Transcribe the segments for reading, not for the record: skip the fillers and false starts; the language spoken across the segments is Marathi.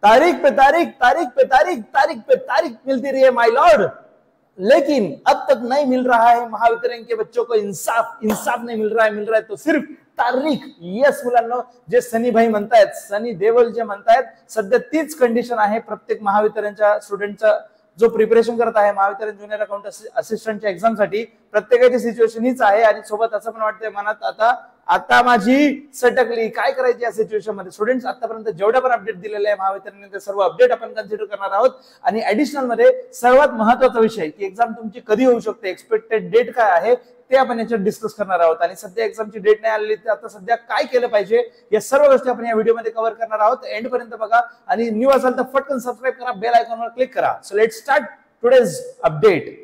तारीख पे तारीख, तारीख पे तारीख, तारीख पे तारीख मिलती रही है माय लॉर्ड, लेकिन अब तक नहीं मिल रहा है महावितरण के बच्चों को इंसाफ नहीं मिल रहा है तो सिर्फ तारीख. येस मुलांनो, जे सनी भाई म्हणतायत, सनी देवल जे म्हणतायत, सध्या तीच कंडिशन आहे प्रत्येक महावितरणच्या स्टुडंटचा जो प्रिपरेशन करत आहे महावितरण ज्युनियर अकाउंट असिस्टंटच्या एक्झाम साठी. प्रत्येकाची सिच्युएशन हीच आहे आणि सोबत असं पण वाटतंय मनात आता माझी सटकली, काय करायची या सिच्युएशन मध्ये. स्टुडंट्स आतापर्यंत जेवढ्या पण अपडेट दिलेले आहे महावितरणने ते सर्व अपडेट आपण कन्सिडर करणार आहोत. आणि ऍडिशनल मध्ये सर्वात महत्त्वाचा विषय की एक्झाम तुमची कधी होऊ शकते, एक्सपेक्टेड डेट काय आहे ते आपण याच्यात डिस्कस करणार आहोत. आणि सध्या एक्झामची डेट नाही आलेली तर आता सध्या काय केलं पाहिजे या सर्व गोष्टी आपण या व्हिडिओमध्ये कव्हर करणार आहोत. एंड पर्यंत बघा आणि न्यू असाल तर फटकन सबस्क्राईब करा, बेल आयकॉनवर क्लिक करा. So let's start today's update.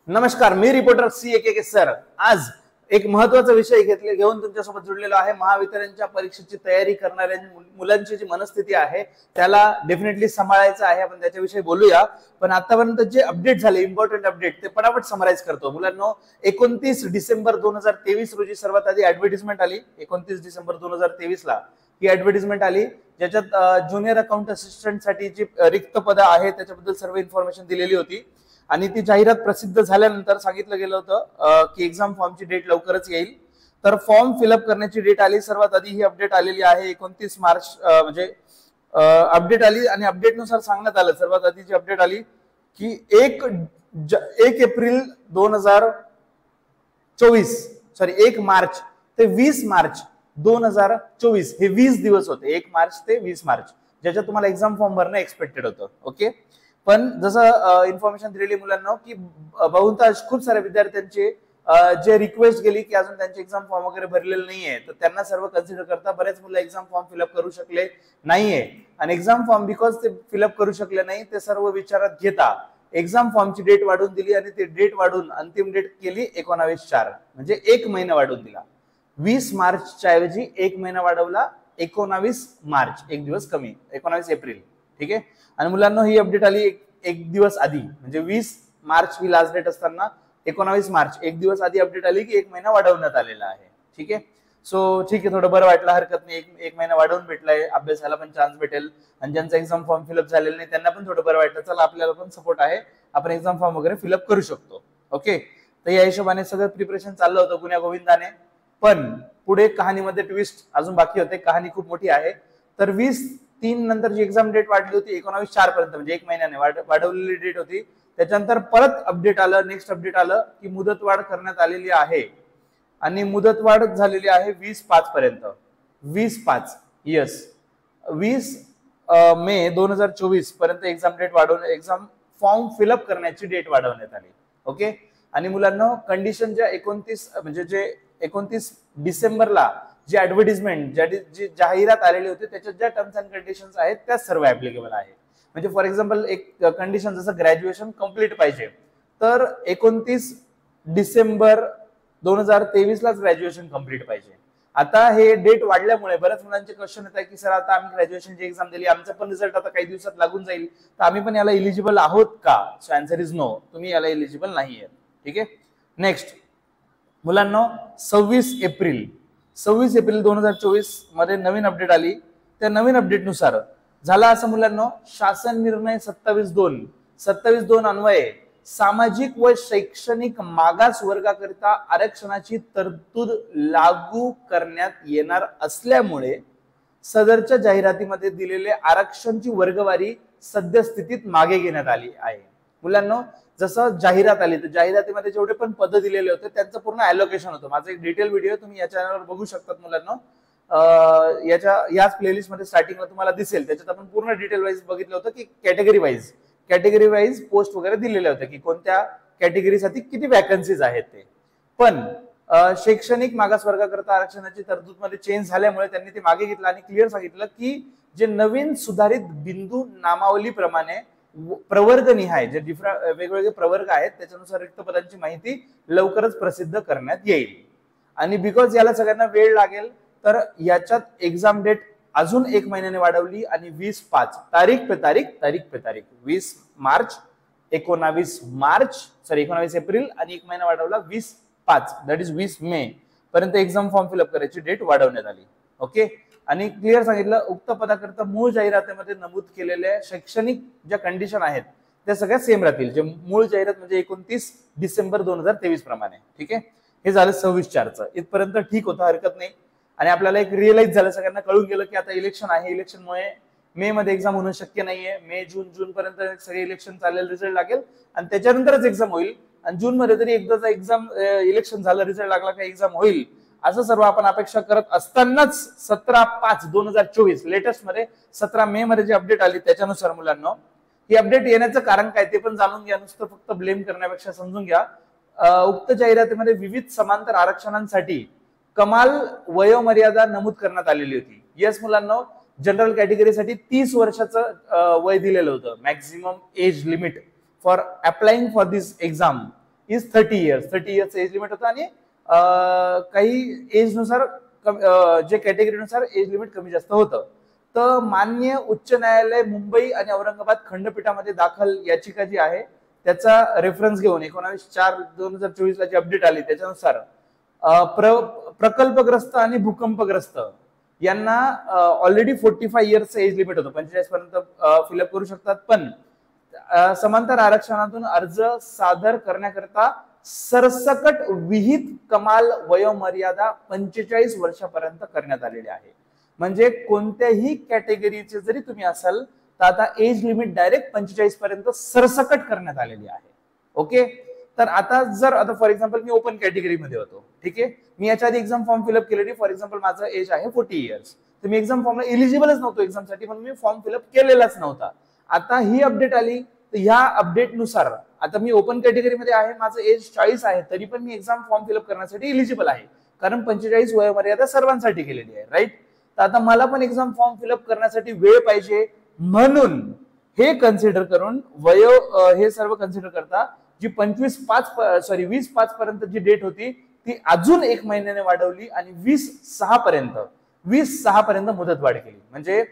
नमस्कार, मी रिपोर्टर CAK सर. आज एक महत्त्वाचा विषय घेऊन तुमच्यासोबत जुळलेलो आहे. महावितरणच्या परीक्षेची तयारी करणाऱ्या मुलांची जी मनस्थिती आहे त्याला डेफिनेटली सांभाळायचं आहे. आपण त्याच्याविषयी बोलूया. पण आतापर्यंत जे अपडेट झाले, इम्पॉर्टंट अपडेट, ते पटापट समराइज करतो. मुलांनो, 29 डिसेंबर 2023 रोजी सर्वात आधी ऍडव्हर्टाइजमेंट आली. 29 डिसेंबर 2023 ला ही ऍडव्हर्टाइजमेंट आली, ज्याच्यात ज्युनियर अकाउंट असिस्टंट साठी जी रिक्त पदं आहेत त्याच्याबद्दल सर्व इन्फॉर्मेशन दिलेली होती. आणि ती जाहिरात प्रसिद्ध झाल्यानंतर सांगितलं गेलं होतं की एक्झाम फॉर्मची डेट लवकरच येईल. तर फॉर्म फिलअप करण्याची डेट आली. सर्वात आधी ही अपडेट आलेली आहे 29 मार्च, म्हणजे अपडेट आली आणि अपडेट नुसार सांगण्यात आलं, सर्वात आधी जी अपडेट आली की 1 एप्रिल 2024 सॉरी 1 मार्च ते 20 मार्च 2024 हे 20 दिवस होते. 1 मार्च ते 20 मार्च ज्याच्यात तुम्हाला एक्झाम फॉर्म भरणं एक्सपेक्टेड होतं. ओके, पण जसं इन्फॉर्मेशन दिलेली मुलांना की बहुतांश खूप साऱ्या विद्यार्थ्यांचे जे रिक्वेस्ट गेली की अजून त्यांचे एक्झाम फॉर्म वगैरे भरलेले नाहीये, तर त्यांना सर्व कन्सिडर करता बरेच मुलं एक्झाम फॉर्म फिलअप करू शकले नाहीये. आणि एक्झाम फॉर्म बिकॉज ते फिलअप करू शकले नाही ते सर्व विचारात घेता एक्झाम फॉर्मची डेट वाढवून दिली आणि ती डेट वाढून अंतिम डेट केली 19/4, म्हणजे 1 महिना वाढवून दिला. 20 मार्चच्या ऐवजी 1 महिना वाढवला, 19 मार्च, एक दिवस कमी, 19 एप्रिल. ठीक आहे. आणि मुलांना ही अपडेट आली एक दिवस आधी, म्हणजे 20 मार्च ही लास्ट डेट असताना 19 मार्च एक दिवस आधी अपडेट आली की 1 महिना वाढवण्यात आलेला आहे. ठीक आहे. सो ठीक आहे, थोडं बरं वाटलं, हरकत नाही. एक महिना वाढवून भेटलाय, अभ्यासाला पण चान्स भेटेल आणि ज्यांचा एक्झाम फॉर्म फिलअप झालेला नाही त्यांना पण थोडं बरं वाटलं, चला आपल्याला पण सपोर्ट आहे, आपण एक्झाम फॉर्म वगैरे फिलअप करू शकतो. ओके, तर या हिशोबाने सगळं प्रिपरेशन चाललं होतं गुन्ह्या गोविंदाने. पण पुढे कहाणीमध्ये ट्विस्ट अजून बाकी होते, कहाणी खूप मोठी आहे. तर 20/3 नंतर जी एक्झाम डेट वाढली होती 19/4 पर्यंत, म्हणजे 1 महिन्याने वाढवलेली डेट होती. त्याच्यानंतर परत अपडेट आलं, नेक्स्ट अपडेट आलं की मुदतवाढ करण्यात आलेली आहे आणि मुदतवाढ झालेली आहे 20/5 पर्यंत. 20/5 येस, 20 मे 2024 पर्यंत एक्झाम डेट वाढवून एक्झाम फॉर्म फिलअप करण्याची डेट वाढवण्यात आली. ओके, आणि मुलांना कंडिशन ज्या 29 डिसेंबरला जी ऍडव्हर्टाइजमेंट जी जाहिरात आलेली होती त्याच्यात ज्या टर्म्स अँड कंडिशन्स आहेत त्या सर्व ऍप्लिकेबल आहे. म्हणजे फॉर एक्झाम्पल एक कंडिशन जसं ग्रॅज्युएशन कम्प्लीट पाहिजे तर 29 डिसेंबर 2023 लाच ग्रॅज्युएशन कम्प्लीट पाहिजे. आता हे डेट वाढल्यामुळे बऱ्याच मुलांचे क्वेश्चन येत आहे की सर आता आम्ही ग्रॅज्युएशनची एक्झाम दिली, आमचा पण रिझल्ट आता काही दिवसात लागून जाईल, तर आम्ही पण याला इलिजिबल आहोत का? सो आन्सर इज नो, तुम्ही याला इलिजिबल नाहीये. ठीक आहे. नेक्स्ट मुलांना 26 एप्रिल 2024 मध्ये नवीन अपडेट आली. त्या नवीन अपडेटनुसार झाला असं मुलांना, शासन निर्णय 27/2 अन्वये सामाजिक व शैक्षणिक मागास वर्गाकरिता आरक्षणाची तरतूद लागू करण्यात येणार असल्यामुळे सदरच्या जाहिरातीमध्ये दिलेले आरक्षणची वर्गवारी सद्यस्थितीत मागे घेण्यात आली आहे. मुलांना जसं जाहिरात आली तर जाहिरातीमध्ये जेवढे पण पद दिलेले होते त्यांचं पूर्ण अलोकेशन होतं. माझा एक डिटेल व्हिडिओ तुम्ही या चॅनलवर बघू शकतात मुलांना, याच प्लेलिस्ट मध्ये स्टार्टिंगला तुम्हाला दिसेल. त्याच्यात आपण पूर्ण डिटेल वाईज बघितलं होतं की कॅटेगरी वाईज पोस्ट वगैरे दिलेले होते की कोणत्या कॅटेगरीसाठी किती वॅकन्सीज आहेत ते. पण शैक्षणिक मागासवर्गाकरता आरक्षणाची तरतूद मध्ये चेंज झाल्यामुळे त्यांनी ते मागे घेतलं आणि क्लिअर सांगितलं की जे नवीन सुधारित बिंदू नामावलीप्रमाणे प्रवर्गनिहाय जे वेगवेगळे प्रवर्ग आहेत त्याच्यानुसार रिक्त पदांची माहिती लवकरच प्रसिद्ध करण्यात येईल. आणि बिकॉज याला सगळ्यांना वेळ लागेल तर याच्यात एक्झाम डेट अजून 1 महिन्याने वाढवली आणि 20/5 तारीख पे तारीख 20 मार्च 19 एप्रिल आणि 1 महिना वाढवला 20/5 दॅट इज 20 मे पर्यंत एक्झाम फॉर्म फिलअप करायची डेट वाढवण्यात आली. ओके. आणि क्लिअर सांगितलं उक्त पदाकरता मूळ जाहिरातीमध्ये नमूद केलेल्या शैक्षणिक ज्या कंडिशन आहेत त्या सगळ्या सेम राहतील. जे मूळ जाहिरात म्हणजे 29 डिसेंबर 2023 प्रमाणे. ठीक आहे. हे झालं 26/4. इथपर्यंत ठीक होतं, हरकत नाही. आणि आपल्याला एक रिअलाइज झालं, सगळ्यांना कळून गेलं की आता इलेक्शन आहे, इलेक्शनमुळे मे मध्ये एक्झाम होणं शक्य नाहीये. मे जून पर्यंत सगळे इलेक्शन चालेल, रिझल्ट लागेल आणि त्याच्यानंतरच एक्झाम होईल. आणि जून मध्ये तरी एकदाचा एक्झाम इलेक्शन झालं, रिझल्ट लागला का एक्झाम होईल असं सर्व आपण अपेक्षा करत असतानाच 17/5/2024 लेटेस्ट मध्ये 17 मे मध्ये जी अपडेट आली त्याच्यानुसार मुलांना ही अपडेट येण्याचं कारण काय ते पण जाणून घ्या. नुसतं फक्त ब्लेम करण्यापेक्षा समजून घ्या. उक्त जाहिरातीमध्ये विविध समांतर आरक्षणांसाठी कमाल वयोमर्यादा नमूद करण्यात आलेली होती. येस मुलांना, जनरल कॅटेगरीसाठी 30 वर्षाचं वय दिलेलं होतं. Maximum age limit for applying for this exam is 30 years. 30 years age limit होतं आणि काही एज नुसार जे कॅटेगरीनुसार एज लिमिट कमी जास्त होतं. तर मान्य उच्च न्यायालय मुंबई आणि औरंगाबाद खंडपीठामध्ये दाखल याचिका जी आहे त्याचा रेफरन्स घेऊन 19/4/2024 ला जी अपडेट आली त्याच्यानुसार प्रकल्पग्रस्त आणि भूकंपग्रस्त यांना ऑलरेडी 45 इयर्स एज लिमिट होतं, 45 पर्यंत फिलअप करू शकतात. पण समांतर आरक्षणातून अर्ज सादर करण्याकरता सरसकट विहित कमाल वयोमर्यादा 45 वर्षापर्यंत करण्यात आलेली आहे. म्हणजे कोणत्याही कॅटेगरीचे जरी तुम्ही असाल तर आता एज लिमिट डायरेक्ट 45 पर्यंत सरसकट करण्यात आलेली आहे. ओके. तर आता फॉर एक्झाम्पल मी ओपन कॅटेगरीमध्ये होतो, ठीक आहे, मी याच्या आधी एक्झाम फॉर्म फिलअप केलेली. फॉर एक्झाम्पल माझं एज आहे 40 इयर्स, तर मी एक्झाम फॉर्मला एलिजिबलच नव्हतो एक्झामसाठी, म्हणून मी फॉर्म फिलअप केलेलाच नव्हता. आता ही अपडेट आली तर ह्या अपडेटनुसार आता मी ओपन कॅटेगरीमध्ये आहे, माझं एज 40 आहे, तरी पण मी एक्झाम फॉर्म फिलअप करण्यासाठी एलिजिबल आहे, कारण 45 वयोमर्यादा सर्वांसाठी केलेली आहे. राईट. तर आता मला पण एक्झाम फॉर्म फिलअप करण्यासाठी वेळ पाहिजे, म्हणून हे कन्सिडर करून हे सर्व कन्सिडर करता जी 20/5 पर्यंत जी डेट होती ती अजून 1 महिन्याने वाढवली आणि 20/6 पर्यंत मुदत वाढ केली. म्हणजे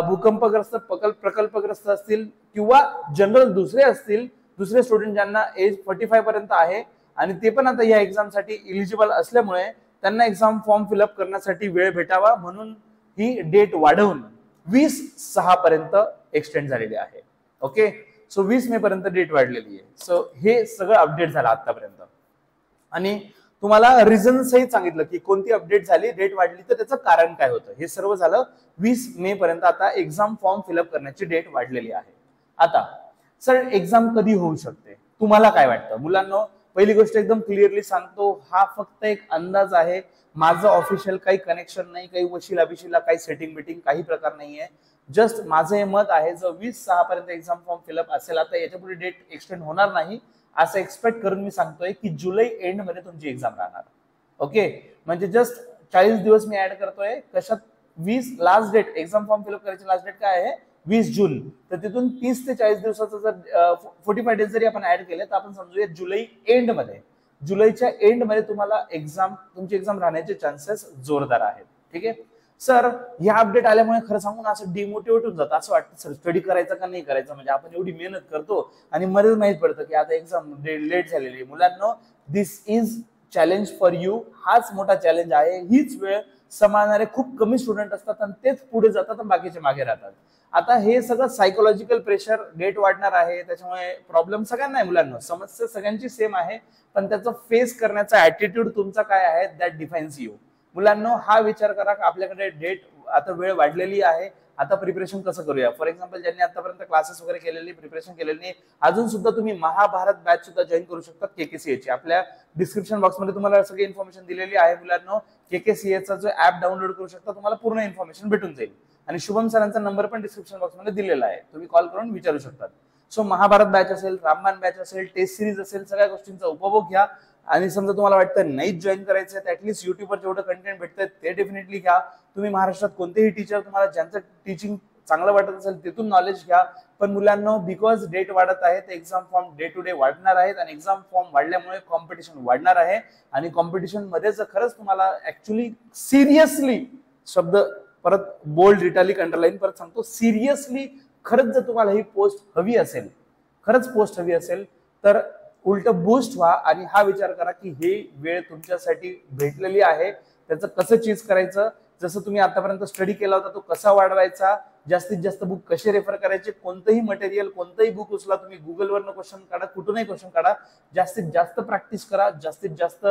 भूकंपग्रस्त प्रकल्पग्रस्त असतील किंवा जनरल दुसरे स्टुडंट ज्यांना एज 45 पर्यंत आहे आणि ते पण आता या एक्झामसाठी इलिजिबल असल्यामुळे त्यांना एक्झाम फॉर्म फिलअप करण्यासाठी वेळ भेटावा म्हणून ही डेट वाढवून 20/6 पर्यंत एक्सटेंड झालेली आहे. ओके. सो 20 मे पर्यंत डेट वाढलेली आहे. सो हे सगळं अपडेट झालं आतापर्यंत आणि तुम्हाला रिझन सहित सांगितलं की कोणती अपडेट झाली, डेट वाढली तर त्याचं कारण काय होतं. हे सर्व झालं 20 मे पर्यंत. आता एक्झाम फॉर्म फिलअप करण्याची डेट वाढलेली आहे. आता सर एक्झाम कधी होऊ शकते, तुम्हाला काय वाटतं मुलांना? पहिली गोष्ट एकदम क्लिअरली सांगतो, हा फक्त एक अंदाज आहे, माझं ऑफिशियल काही कनेक्शन नाही, काही वशिला काही सेटिंग बिटिंग काही प्रकार नाहीये. जस्ट माझं हे मत आहे, जर 20/6 पर्यंत एक्झाम फॉर्म फिलअप असेल, आता याच्या पुढे डेट एक्सटेंड होणार नाही असं एक्सपेक्ट करून मी सांगतोय की जुलै एंड मध्ये तुमची एक्झाम राहणार. ओके. म्हणजे जस्ट 40 दिवस मी ऍड करतोय. कशात? 20 last date, exam form fill up करायची लास्ट डेट काय आहे? 20 जून. तर तिथून 30 ते 40 दिवसाचं जर 45 डेज जरी आपण ऍड केले तर आपण समजूया जुलै एंड मध्ये, जुलैच्या एंड मध्ये तुम्हाला तुमची एक्झाम राहण्याचे चान्सेस जोरदार आहेत. ठीक आहे. सर ह्या अपडेट आल्यामुळे खरं सांगून असं डिमोटिवेट होऊन जातं, असं वाटतं सर स्टडी करायचं का नाही करायचं, म्हणजे आपण एवढी मेहनत करतो आणि मध्येच माहित पडतं की आता एक्झाम लेट झालेली आहे. मुलांना दिस इज चॅलेंज फॉर यू. हाच मोठा चॅलेंज आहे. हीच वेळ सांभाळणारे खूप कमी स्टुडंट असतात आणि तेच पुढे जातात आणि बाकीचे मागे राहतात. आता हे सगळं सायकोलॉजिकल प्रेशर, डेट वाढणार आहे त्याच्यामुळे प्रॉब्लेम सगळ्यांना आहे मुलांना, समस्या सगळ्यांची सेम आहे, पण त्याचं फेस करण्याचा ऍटिट्यूड तुमचा काय आहे दॅट डिफाईन्स यू. मुलांना हा विचार करा की आपल्याकडे डेट आता वेळ वाढलेली आहे, आता प्रिपरेशन कसं करूया. फॉर एक्झाम्पल ज्यांनी आतापर्यंत क्लासेस वगैरे केलेली, प्रिपरेशन केलेली नाही, अजून सुद्धा तुम्ही महाभारत बॅच सुद्धा जॉईन करू शकता KKCA ची. आपल्या डिस्क्रिप्शन बॉक्समध्ये तुम्हाला सगळी इन्फॉर्मेशन दिलेली आहे मुलांना. KKCA चा जो ऍप डाउनलोड करू शकता, तुम्हाला पूर्ण इन्फॉर्मेशन भेटून जाईल आणि शुभम सरांचा नंबर पण डिस्क्रिप्शन बॉक्समध्ये दिलेला आहे, तुम्ही कॉल करून विचारू शकता. सो महाभारत बॅच असेल, रामबाण बॅच असेल, टेस्ट सिरीज असेल, सगळ्या गोष्टींचा उपभोग घ्या. आणि समजा तुम्हाला वाटतं नाहीच जॉईन करायचं आहे, ऍटलीस्ट युट्यूबवर जेवढं कंटेंट भेटतं ते डेफिनेटली घ्या. तुम्ही महाराष्ट्रात कोणतेही टीचर तुम्हाला ज्यांचं टीचिंग चांगलं वाटत असेल तिथून नॉलेज घ्या. पण मुलांना बिकॉज डेट वाढत आहे तर exam form day to day वाढणार आहेत आणि एक्झाम फॉर्म वाढल्यामुळे कॉम्पिटिशन वाढणार आहे आणि कॉम्पिटिशन मध्ये जर खरंच तुम्हाला ऍक्च्युली सिरियसली, शब्द परत बोल्ड इटालिक अंडरलाईन परत सांगतो, सिरियसली खरंच जर तुम्हाला ही पोस्ट हवी असेल, खरंच पोस्ट हवी असेल तर उलट बूस्ट व्हा आणि हा विचार करा की ही वेळ तुमच्यासाठी भेटलेली आहे, त्याचं कसं चीज करायचं, जसं तुम्ही आतापर्यंत स्टडी केला होता तो कसा वाढवायचा, जास्तीत जास्त बुक कसे रेफर करायचे, कोणतंही मटेरियल कोणतंही बुक उचला तुम्ही, गुगलवरनं क्वेश्चन काढा, कुठूनही क्वेश्चन काढा, जास्तीत जास्त प्रॅक्टिस करा, जास्तीत जास्त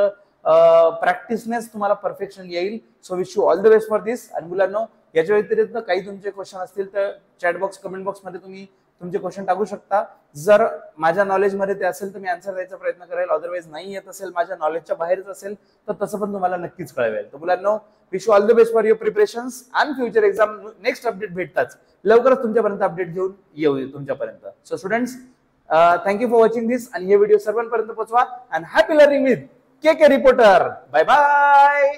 प्रॅक्टिसनेच तुम्हाला परफेक्शन येईल. So wish you all the best for this. आणि मुलांनो याच्या व्यतिरिक्त काही तुमचे क्वेश्चन असतील तर चॅट बॉक्स कमेंट बॉक्स मध्ये तुम्ही तुमचे क्वेश्चन टाकू शकता. जर माझ्या नॉलेजमध्ये ते असेल तर मी आन्सर द्यायचा प्रयत्न करेल, अदरवाईज नाही येत असेल, माझ्या नॉलेजच्या बाहेरच असेल तर तसं पण तुम्हाला नक्कीच कळवेल. तर मुलांनो wish you all the best for your preparations and future exam. Next update भेटताच लवकरच तुमच्यापर्यंत अपडेट घेऊन येऊ तुमच्यापर्यंत. So students thank you for watching this आणि हे व्हिडिओ सर्वांपर्यंत पोहोचवा. And happy learning with K reporter. Bye bye.